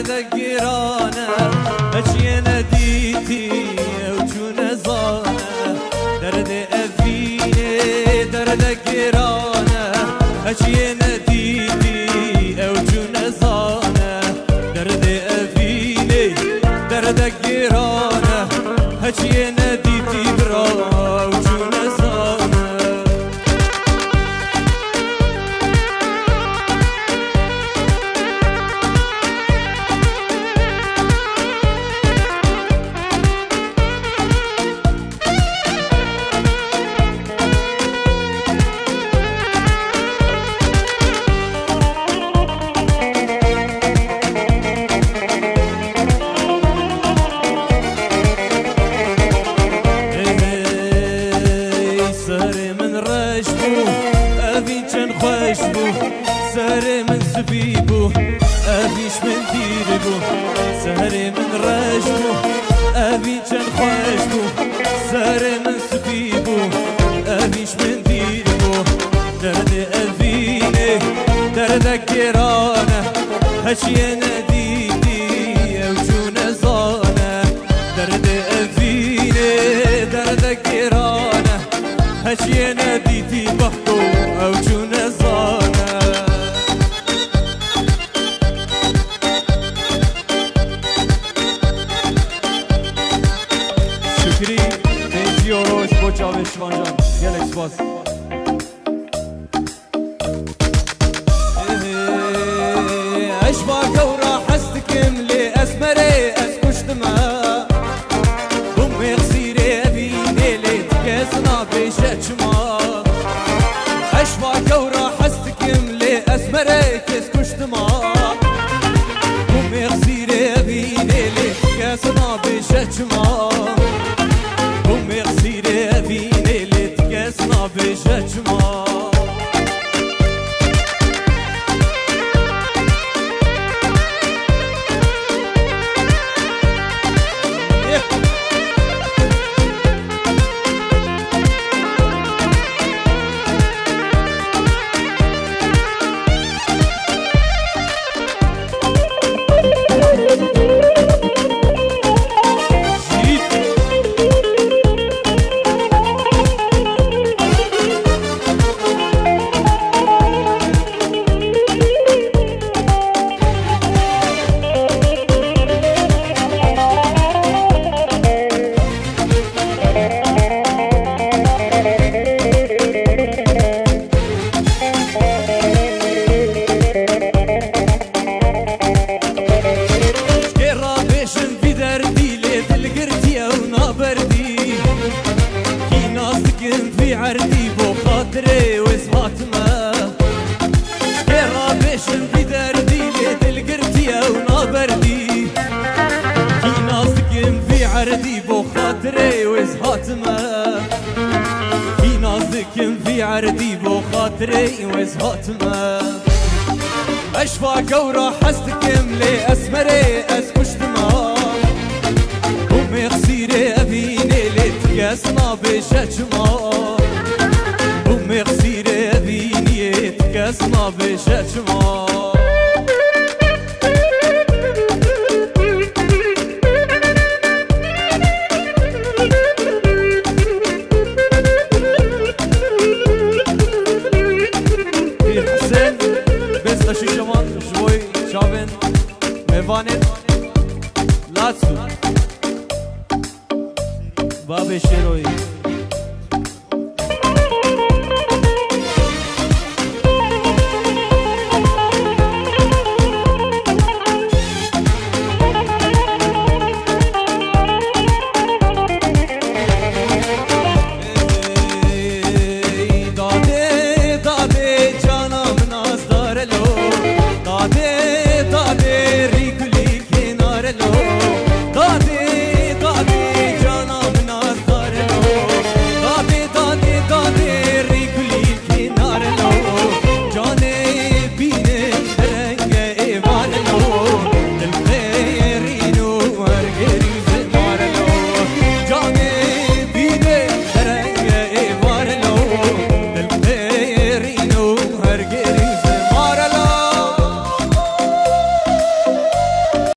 درد گرانه هچی ندیدی او چون زانه درد افینه درد گرانه هچی ندیدی او چون زانه درد افینه درد گرانه هچی ندیدی برا او چون زانه سهر من سبيبو أبيش من ديربو سهر من رجبو أبي كان خوشبو سهر من سبيبو أبيش من ديربو درد أبيني درد كرانة هشي نديدي أو شو نزانة درد أبيني درد كرانة هشي نديدي بحكو أو شو نزانة شکری دیزی و روش با جاوش وانجان گلک باز اشباك ورا حستكم لي اسمري اسكشتما امي غسيري ابيني لي تكاسنا بشتشما اشباك ورا حستكم لي اسمري كسكشتما امي غسيري ابيني لي تكاسنا بشتشما امي غسيري ابيني لي تكاسنا بشتشما في عردي بو خاطري وزهاتما كيرا بيشن في دردي ليت القرتي او نابردي كي نازكن في عردي بو خاطري وزهاتما كي نازكن في عردي بو خاطري وزهاتما اشفاك ورا حستكم لي اسمري اسكشتما امي غسيري ابيني لي تكاسنا بشتشما امي غسيري ابيني تكاسنا بشتشما حسين بس خشي شمان شوي شابن ميفانت لاتسو باب شيروي